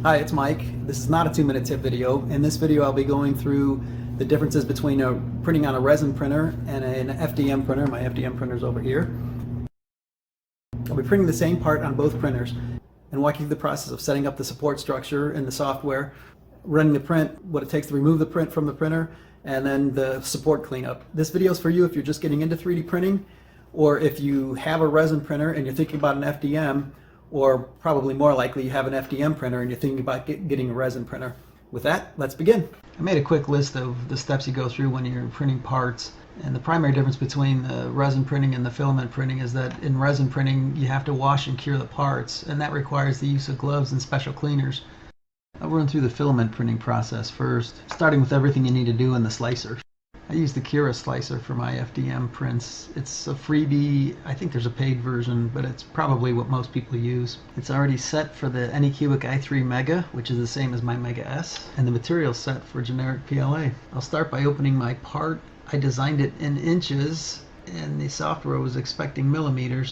Hi, it's Mike. This is not a 2-minute tip video. In this video I'll be going through the differences between printing on a resin printer and an FDM printer. My FDM printer's over here. I'll be printing the same part on both printers and walking through the process of setting up the support structure in the software, running the print, what it takes to remove the print from the printer, and then the support cleanup. This video is for you if you're just getting into 3D printing, or if you have a resin printer and you're thinking about an FDM, or probably more likely you have an FDM printer and you're thinking about getting a resin printer. With that, let's begin. I made a quick list of the steps you go through when you're printing parts. And the primary difference between the resin printing and the filament printing is that in resin printing you have to wash and cure the parts, and that requires the use of gloves and special cleaners. I'll run through the filament printing process first, starting with everything you need to do in the slicer. I use the CURA slicer for my FDM prints. It's a freebie. I think there's a paid version, but it's probably what most people use. It's already set for the Anycubic i3 Mega, which is the same as my Mega S, and the material's set for generic PLA. I'll start by opening my part. I designed it in inches, and the software was expecting millimeters,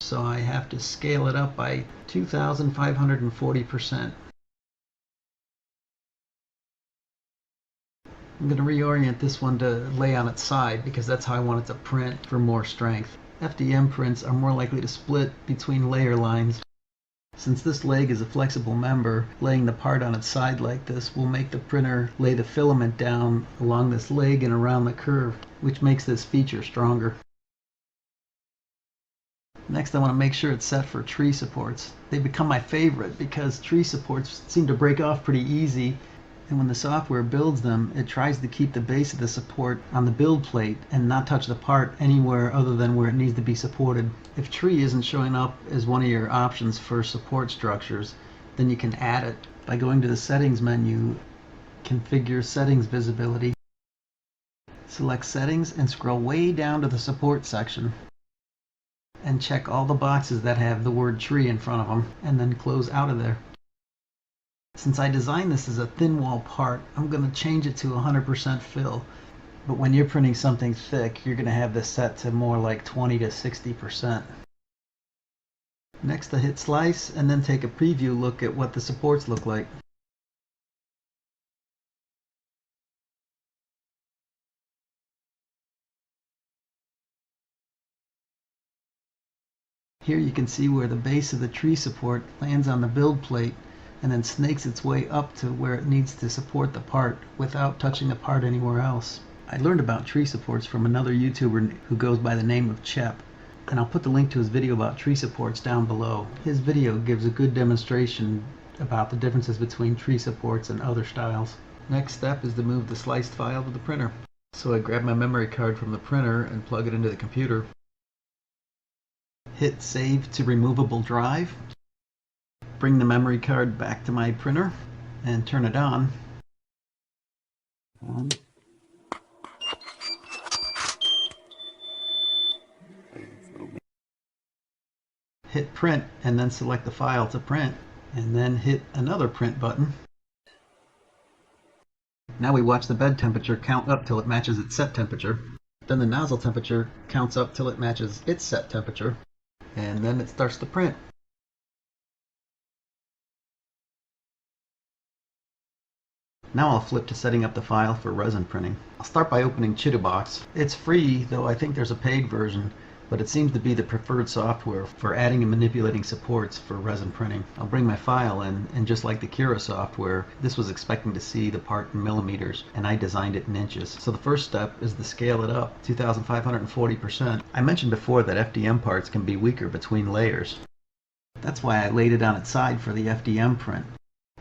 so I have to scale it up by 2,540%. I'm going to reorient this one to lay on its side because that's how I want it to print for more strength. FDM prints are more likely to split between layer lines. Since this leg is a flexible member, laying the part on its side like this will make the printer lay the filament down along this leg and around the curve, which makes this feature stronger. Next, I want to make sure it's set for tree supports. They become my favorite because tree supports seem to break off pretty easy. And when the software builds them, it tries to keep the base of the support on the build plate and not touch the part anywhere other than where it needs to be supported. If tree isn't showing up as one of your options for support structures, then you can add it by going to the settings menu, configure settings visibility, select settings and scroll way down to the support section and check all the boxes that have the word tree in front of them, and then close out of there. Since I designed this as a thin wall part, I'm going to change it to 100% fill. But when you're printing something thick, you're going to have this set to more like 20 to 60%. Next, I hit slice and then take a preview look at what the supports look like. Here you can see where the base of the tree support lands on the build plate and then snakes its way up to where it needs to support the part without touching the part anywhere else. I learned about tree supports from another YouTuber who goes by the name of CHEP, and I'll put the link to his video about tree supports down below. His video gives a good demonstration about the differences between tree supports and other styles. Next step is to move the sliced file to the printer. So I grab my memory card from the printer and plug it into the computer. Hit save to removable drive. Bring the memory card back to my printer and turn it on. Hit print and then select the file to print, and then hit another print button. Now we watch the bed temperature count up till it matches its set temperature. Then the nozzle temperature counts up till it matches its set temperature, and then it starts to print. Now I'll flip to setting up the file for resin printing. I'll start by opening Chitubox. It's free, though I think there's a paid version, but it seems to be the preferred software for adding and manipulating supports for resin printing. I'll bring my file in, and just like the CURA software, this was expecting to see the part in millimeters, and I designed it in inches. So the first step is to scale it up 2,540%. I mentioned before that FDM parts can be weaker between layers. That's why I laid it on its side for the FDM print.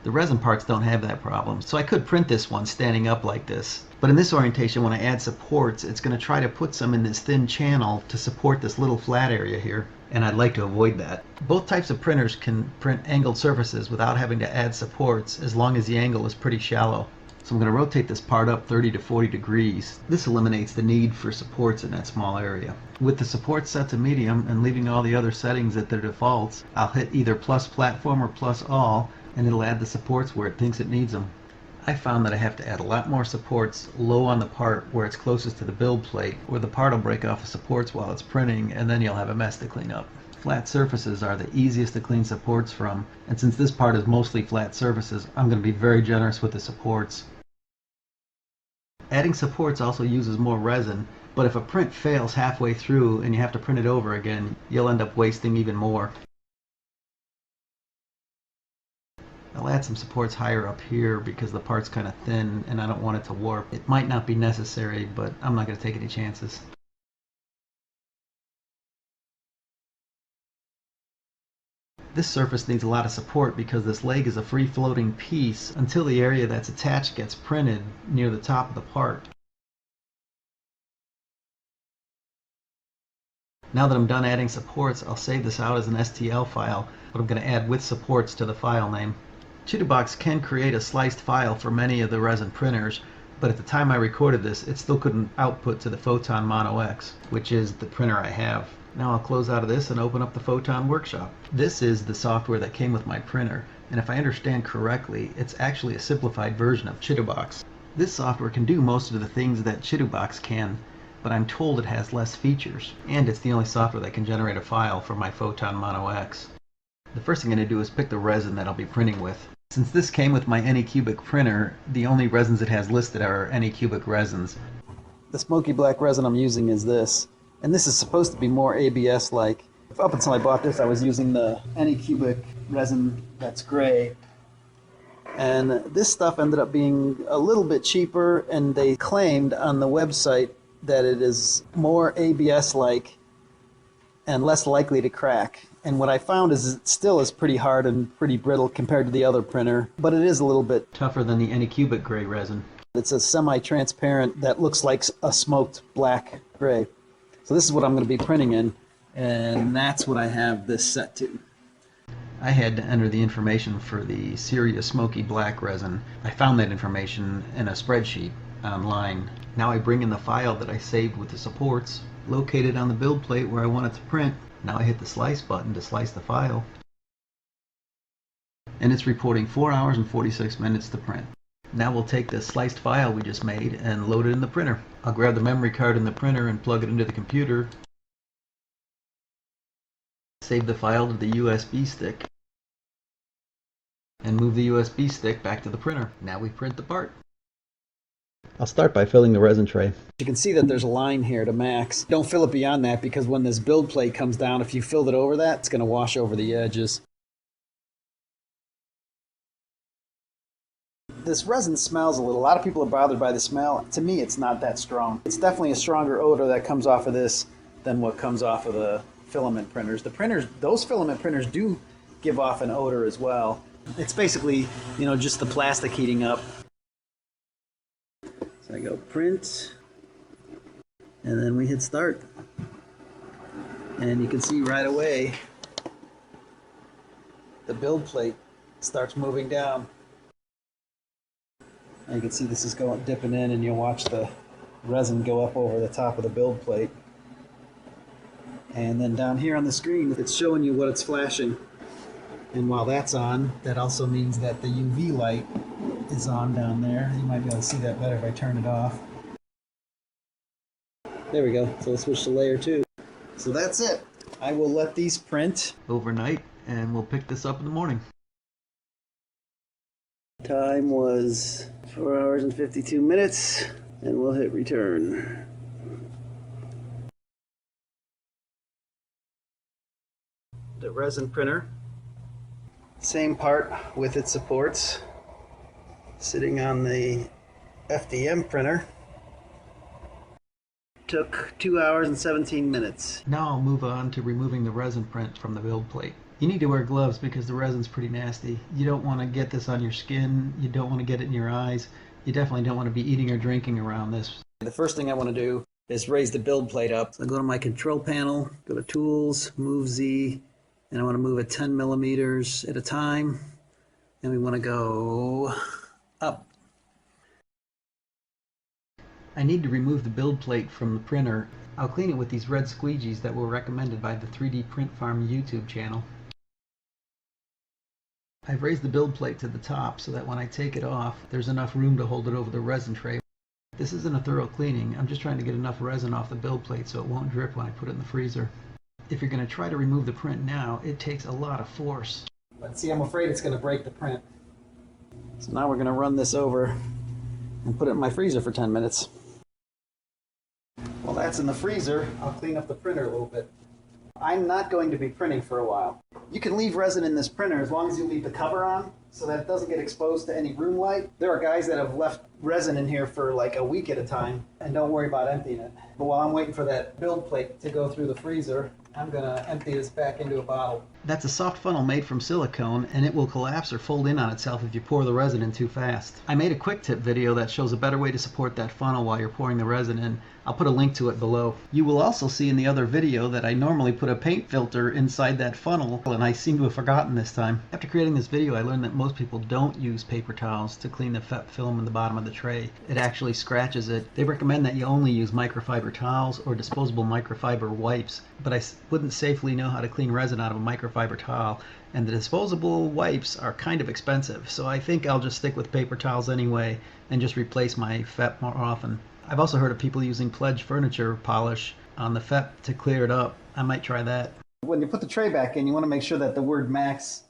The resin parts don't have that problem, so I could print this one standing up like this. But in this orientation, when I add supports, it's going to try to put some in this thin channel to support this little flat area here, and I'd like to avoid that. Both types of printers can print angled surfaces without having to add supports, as long as the angle is pretty shallow. So I'm going to rotate this part up 30 to 40 degrees. This eliminates the need for supports in that small area. With the supports set to medium and leaving all the other settings at their defaults, I'll hit either plus platform or plus all, and it'll add the supports where it thinks it needs them. I found that I have to add a lot more supports low on the part where it's closest to the build plate, or the part will break off the supports while it's printing, and then you'll have a mess to clean up. Flat surfaces are the easiest to clean supports from, and since this part is mostly flat surfaces, I'm going to be very generous with the supports. Adding supports also uses more resin, but if a print fails halfway through and you have to print it over again, you'll end up wasting even more. I'll add some supports higher up here because the part's kind of thin and I don't want it to warp. It might not be necessary, but I'm not going to take any chances. This surface needs a lot of support because this leg is a free floating piece until the area that's attached gets printed near the top of the part. Now that I'm done adding supports, I'll save this out as an STL file, but I'm going to add with supports to the file name. CHEP can create a sliced file for many of the resin printers, but at the time I recorded this, it still couldn't output to the Photon Mono X, which is the printer I have. Now I'll close out of this and open up the Photon Workshop. This is the software that came with my printer, and if I understand correctly, it's actually a simplified version of CHEP. This software can do most of the things that CHEP can, but I'm told it has less features, and it's the only software that can generate a file for my Photon Mono X. The first thing I'm going to do is pick the resin that I'll be printing with. Since this came with my Anycubic printer, the only resins it has listed are Anycubic resins. The smoky black resin I'm using is this, and this is supposed to be more ABS-like. Up until I bought this, I was using the Anycubic resin that's gray, and this stuff ended up being a little bit cheaper, and they claimed on the website that it is more ABS-like and less likely to crack. And what I found is it still is pretty hard and pretty brittle compared to the other printer, but it is a little bit tougher than the Anycubic gray resin. It's a semi-transparent that looks like a smoked black gray. So this is what I'm going to be printing in, and that's what I have this set to. I had to enter the information for the Syria smoky black resin. I found that information in a spreadsheet online. Now I bring in the file that I saved with the supports, located on the build plate where I want it to print. Now I hit the slice button to slice the file, and it's reporting 4 hours and 46 minutes to print. Now we'll take this sliced file we just made and load it in the printer. I'll grab the memory card in the printer and plug it into the computer. Save the file to the USB stick and move the USB stick back to the printer. Now we print the part. I'll start by filling the resin tray. You can see that there's a line here to max. Don't fill it beyond that because when this build plate comes down, if you filled it over that, it's going to wash over the edges. This resin smells a little. A lot of people are bothered by the smell. To me, it's not that strong. It's definitely a stronger odor that comes off of this than what comes off of the filament printers. The printers, those filament printers do give off an odor as well. It's basically, just the plastic heating up. So I go print, and then we hit start. And you can see right away the build plate starts moving down. And you can see this is dipping in, and you'll watch the resin go up over the top of the build plate. And then down here on the screen, it's showing you what it's flashing. And while that's on, that also means that the UV light is on down there. You might be able to see that better if I turn it off. There we go. So we'll switch to layer 2. So that's it. I will let these print overnight, and we'll pick this up in the morning. Time was 4 hours and 52 minutes, and we'll hit return. The resin printer, same part with its supports, sitting on the FDM printer. Took 2 hours and 17 minutes. Now I'll move on to removing the resin print from the build plate. You need to wear gloves because the resin's pretty nasty. You don't want to get this on your skin. You don't want to get it in your eyes. You definitely don't want to be eating or drinking around this. The first thing I want to do is raise the build plate up. So I go to my control panel, go to Tools, Move Z, and I want to move it 10 millimeters at a time. And we want to go up. I need to remove the build plate from the printer. I'll clean it with these red squeegees that were recommended by the 3D Print Farm YouTube channel. I've raised the build plate to the top so that when I take it off, there's enough room to hold it over the resin tray. This isn't a thorough cleaning. I'm just trying to get enough resin off the build plate so it won't drip when I put it in the freezer. if you're going to try to remove the print now, it takes a lot of force. But see, I'm afraid it's going to break the print. So now we're going to run this over and put it in my freezer for 10 minutes. While that's in the freezer, I'll clean up the printer a little bit. I'm not going to be printing for a while. You can leave resin in this printer as long as you leave the cover on so that it doesn't get exposed to any room light. There are guys that have left resin in here for like a week at a time and don't worry about emptying it. But while I'm waiting for that build plate to go through the freezer, I'm going to empty this back into a bottle. That's a soft funnel made from silicone, and it will collapse or fold in on itself if you pour the resin in too fast. I made a quick tip video that shows a better way to support that funnel while you're pouring the resin in. I'll put a link to it below. You will also see in the other video that I normally put a paint filter inside that funnel, and I seem to have forgotten this time. After creating this video, I learned that most people don't use paper towels to clean the film in the bottom of the tray. It actually scratches it. They recommend that you only use microfiber towels or disposable microfiber wipes, but I wouldn't safely know how to clean resin out of a microfiber towel, and the disposable wipes are kind of expensive, so I think I'll just stick with paper towels anyway and just replace my FEP more often. I've also heard of people using Pledge furniture polish on the FEP to clear it up. I might try that. When you put the tray back in, you want to make sure that the word max,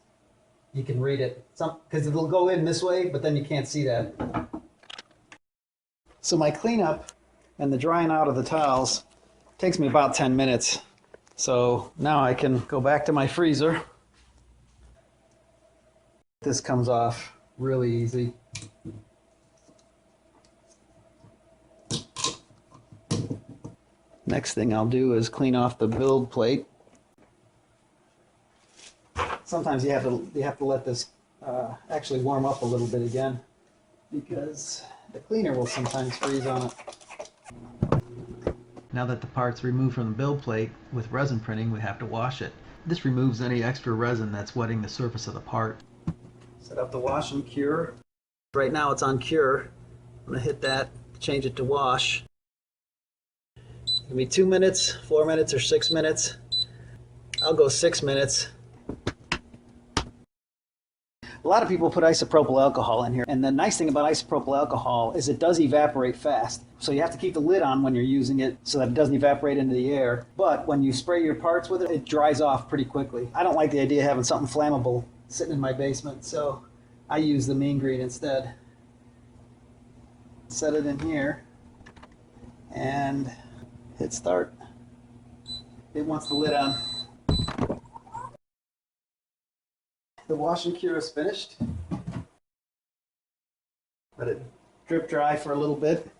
you can read it, because it'll go in this way, but then you can't see that. So my cleanup and the drying out of the towels takes me about 10 minutes. So now I can go back to my freezer. This comes off really easy. Next thing I'll do is clean off the build plate. Sometimes you have to let this actually warm up a little bit again, because the cleaner will sometimes freeze on it. Now that the part's removed from the build plate, with resin printing we have to wash it. This removes any extra resin that's wetting the surface of the part. Set up the wash and cure. Right now it's on cure. I'm going to hit that, change it to wash. It can be 2 minutes, 4 minutes, or 6 minutes. I'll go 6 minutes. A lot of people put isopropyl alcohol in here, and the nice thing about isopropyl alcohol is it does evaporate fast. So you have to keep the lid on when you're using it so that it doesn't evaporate into the air. But when you spray your parts with it, it dries off pretty quickly. I don't like the idea of having something flammable sitting in my basement, so I use the mean green instead. Set it in here and hit start. It wants the lid on. The wash and cure is finished. Let it drip dry for a little bit.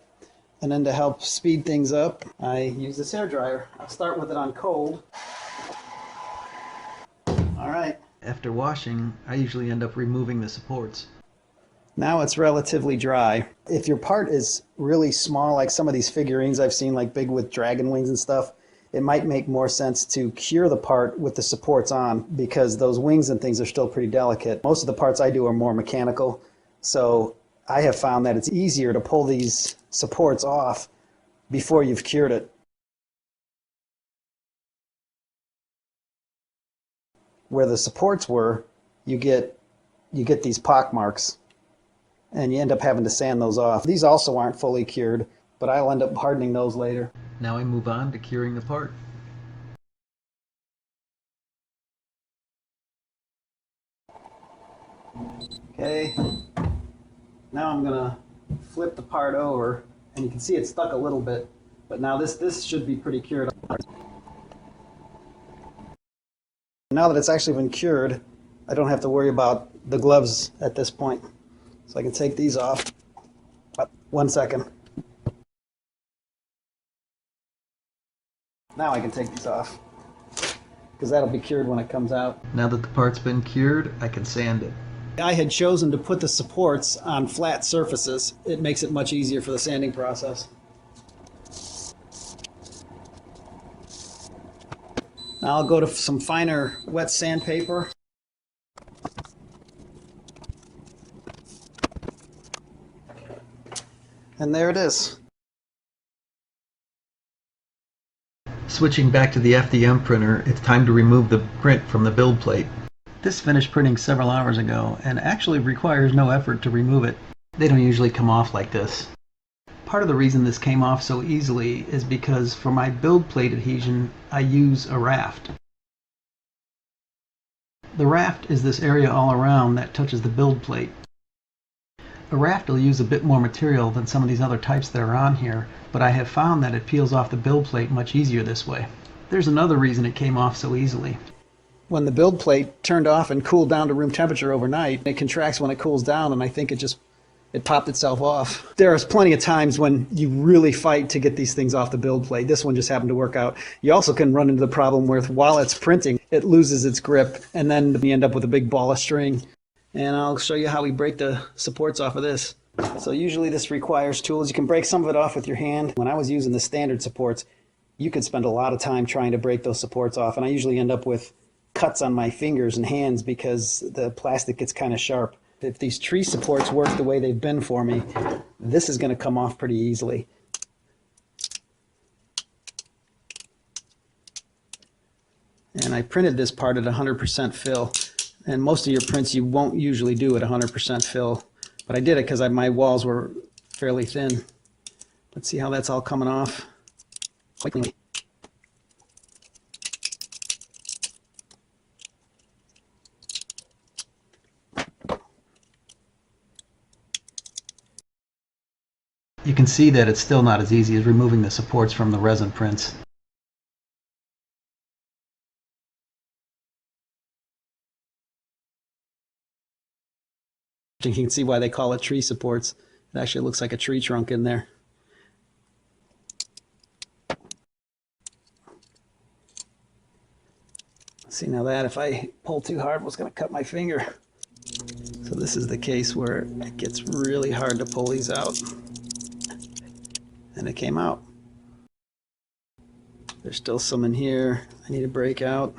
And then to help speed things up, I use this hair dryer. I'll start with it on cold. All right. After washing, I usually end up removing the supports. Now it's relatively dry. If your part is really small, like some of these figurines I've seen, like big with dragon wings and stuff, it might make more sense to cure the part with the supports on, because those wings and things are still pretty delicate. Most of the parts I do are more mechanical, so I have found that it's easier to pull these supports off before you've cured it. Where the supports were, you get these pock marks, and you end up having to sand those off. These also aren't fully cured, but I'll end up hardening those later. Now I move on to curing the part. Okay, now I'm gonna flip the part over, and you can see it's stuck a little bit, but now this should be pretty cured. Now that it's actually been cured, I don't have to worry about the gloves at this point. So I can take these off. 1 second. Now I can take these off, because that'll be cured when it comes out. Now that the part's been cured, I can sand it. I had chosen to put the supports on flat surfaces. It makes it much easier for the sanding process. Now I'll go to some finer wet sandpaper. And there it is. Switching back to the FDM printer, it's time to remove the print from the build plate. This finished printing several hours ago and actually requires no effort to remove it. They don't usually come off like this. Part of the reason this came off so easily is because for my build plate adhesion, I use a raft. The raft is this area all around that touches the build plate. A raft will use a bit more material than some of these other types that are on here, but I have found that it peels off the build plate much easier this way. There's another reason it came off so easily. When the build plate turned off and cooled down to room temperature overnight, it contracts when it cools down, and I think it popped itself off. There's plenty of times when you really fight to get these things off the build plate. This one just happened to work out. You also can run into the problem where while it's printing, it loses its grip, and then you end up with a big ball of string. And I'll show you how we break the supports off of this. So usually this requires tools. You can break some of it off with your hand. When I was using the standard supports, you could spend a lot of time trying to break those supports off, and I usually end up with cuts on my fingers and hands because the plastic gets kind of sharp. If these tree supports work the way they've been for me, this is going to come off pretty easily. And I printed this part at 100% fill. And most of your prints you won't usually do at 100% fill. But I did it because my walls were fairly thin. Let's see how that's all coming off. Quite cleanly. You can see that it's still not as easy as removing the supports from the resin prints. You can see why they call it tree supports. It actually looks like a tree trunk in there. See, now that if I pull too hard was going to cut my finger. So this is the case where it gets really hard to pull these out. And it came out. There's still some in here I need to break out.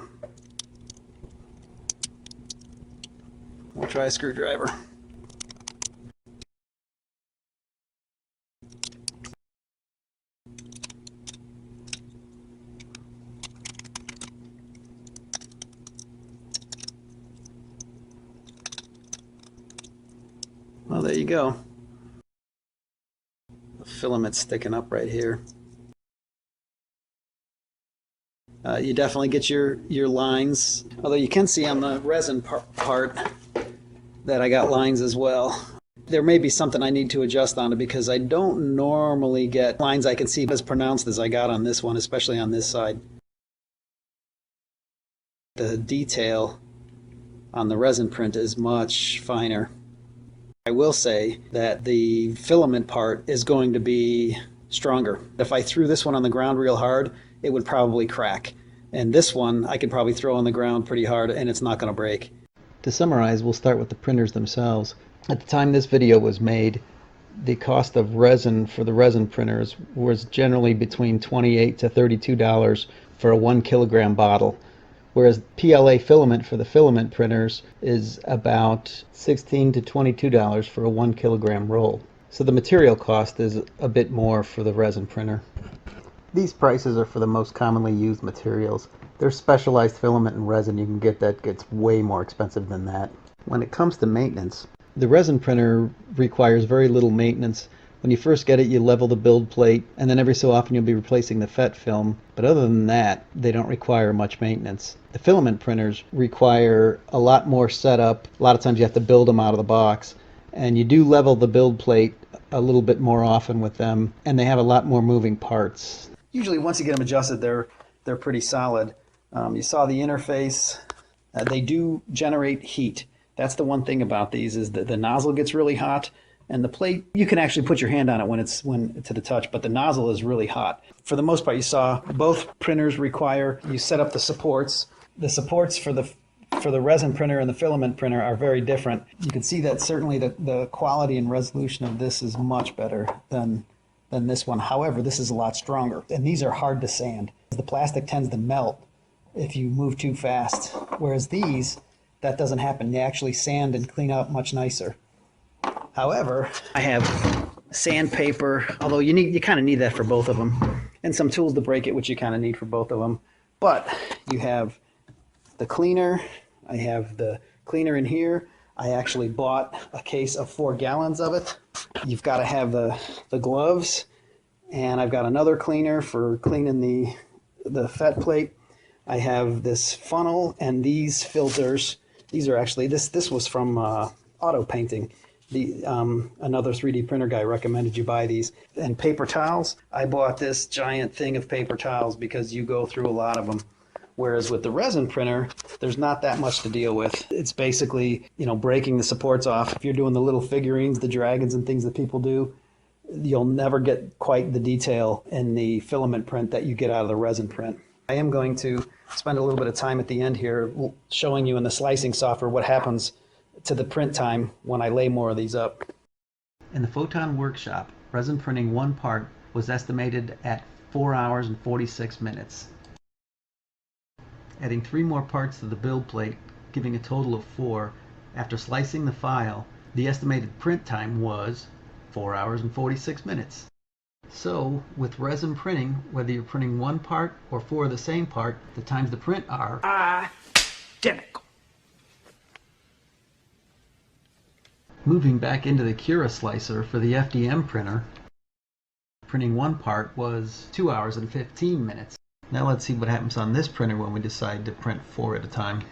We'll try a screwdriver. Well, there you go. The filament's sticking up right here. You definitely get your lines, although you can see on the resin part that I got lines as well. There may be something I need to adjust on it because I don't normally get lines I can see as pronounced as I got on this one, especially on this side. The detail on the resin print is much finer. I will say that the filament part is going to be stronger. If I threw this one on the ground real hard, it would probably crack. And this one I could probably throw on the ground pretty hard and it's not going to break. To summarize, we'll start with the printers themselves. At the time this video was made, the cost of resin for the resin printers was generally between $28 to $32 for a 1 kilogram bottle, whereas PLA filament for the filament printers is about $16 to $22 for a 1 kilogram roll. So the material cost is a bit more for the resin printer. These prices are for the most commonly used materials. There's specialized filament and resin you can get that gets way more expensive than that. When it comes to maintenance, the resin printer requires very little maintenance. When you first get it, you level the build plate, and then every so often you'll be replacing the FET film. But other than that, they don't require much maintenance. The filament printers require a lot more setup. A lot of times you have to build them out of the box. And you do level the build plate a little bit more often with them, and they have a lot more moving parts. Usually once you get them adjusted, they're pretty solid. You saw the interface. They do generate heat. That's the one thing about these is that the nozzle gets really hot, and the plate, you can actually put your hand on it when to the touch, but the nozzle is really hot. For the most part, you saw both printers require you set up the supports. The supports for the resin printer and the filament printer are very different. You can see that certainly the quality and resolution of this is much better than this one. However, this is a lot stronger, and these are hard to sand. The plastic tends to melt if you move too fast, whereas these, that doesn't happen. They actually sand and clean up much nicer. However, I have sandpaper, although you kind of need that for both of them, and some tools to break it, which you kind of need for both of them. But you have the cleaner. I have the cleaner in here. I actually bought a case of 4 gallons of it. You've got to have the gloves, and I've got another cleaner for cleaning the fet plate. I have this funnel and these filters. These are actually, this was from auto painting. Another 3D printer guy recommended you buy these. And paper towels. I bought this giant thing of paper towels because you go through a lot of them. Whereas with the resin printer, there's not that much to deal with. It's basically, breaking the supports off. If you're doing the little figurines, the dragons and things that people do, you'll never get quite the detail in the filament print that you get out of the resin print. I am going to spend a little bit of time at the end here showing you in the slicing software what happens to the print time when I lay more of these up. In the Photon workshop, resin printing one part was estimated at 4 hours and 46 minutes. Adding 3 more parts to the build plate, giving a total of 4, after slicing the file, the estimated print time was 4 hours and 46 minutes. So, with resin printing, whether you're printing one part or 4 of the same part, the times to print are identical. Moving back into the CURA slicer for the FDM printer, printing one part was 2 hours and 15 minutes. Now let's see what happens on this printer when we decide to print 4 at a time.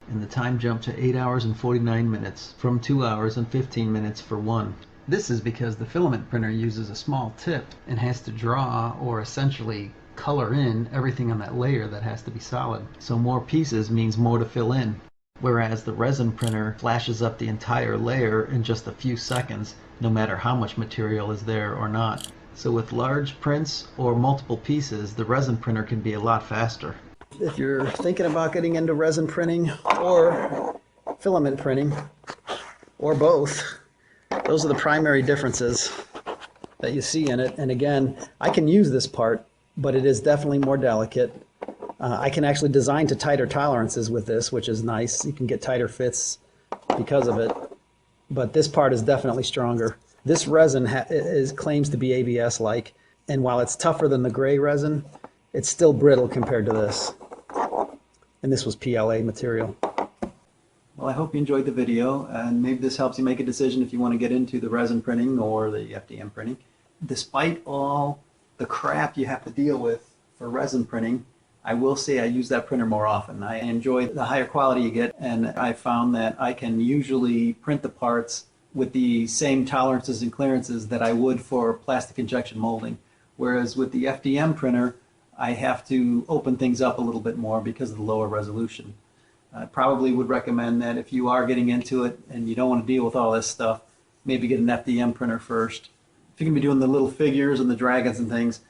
And the time jumped to 8 hours and 49 minutes from 2 hours and 15 minutes for one. This is because the filament printer uses a small tip and has to draw, or essentially color in, everything on that layer that has to be solid. So more pieces means more to fill in. Whereas the resin printer flashes up the entire layer in just a few seconds, no matter how much material is there or not. So with large prints or multiple pieces, the resin printer can be a lot faster. If you're thinking about getting into resin printing or filament printing, or both, those are the primary differences that you see in it. And again, I can use this part, but it is definitely more delicate. I can actually design to tighter tolerances with this, which is nice. You can get tighter fits because of it. But this part is definitely stronger. This resin claims to be ABS-like, and while it's tougher than the gray resin, it's still brittle compared to this. And this was PLA material. Well, I hope you enjoyed the video, and maybe this helps you make a decision if you want to get into the resin printing or the FDM printing. Despite all the crap you have to deal with for resin printing, I will say I use that printer more often. I enjoy the higher quality you get, and I found that I can usually print the parts with the same tolerances and clearances that I would for plastic injection molding. Whereas with the FDM printer, I have to open things up a little bit more because of the lower resolution. I probably would recommend that if you are getting into it and you don't want to deal with all this stuff, maybe get an FDM printer first. If you're going to be doing the little figures and the dragons and things,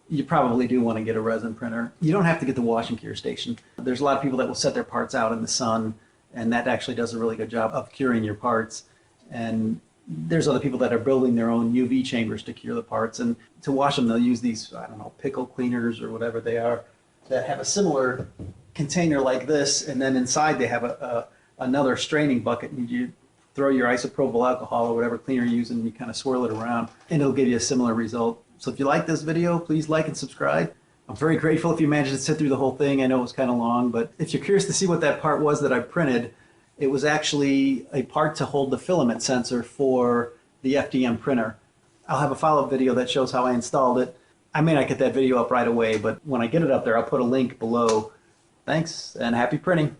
you probably do want to get a resin printer. You don't have to get the wash and cure station. There's a lot of people that will set their parts out in the sun, and that actually does a really good job of curing your parts. And there's other people that are building their own UV chambers to cure the parts, and to wash them they'll use these, I don't know, pickle cleaners or whatever they are, that have a similar container like this, and then inside they have another straining bucket, and you throw your isopropyl alcohol or whatever cleaner you use and you kind of swirl it around, and it'll give you a similar result. So if you like this video, please like and subscribe. I'm very grateful if you managed to sit through the whole thing. I know it was kind of long, but if you're curious to see what that part was that I printed, it was actually a part to hold the filament sensor for the FDM printer. I'll have a follow-up video that shows how I installed it. I may not get that video up right away, but when I get it up there, I'll put a link below. Thanks, and happy printing.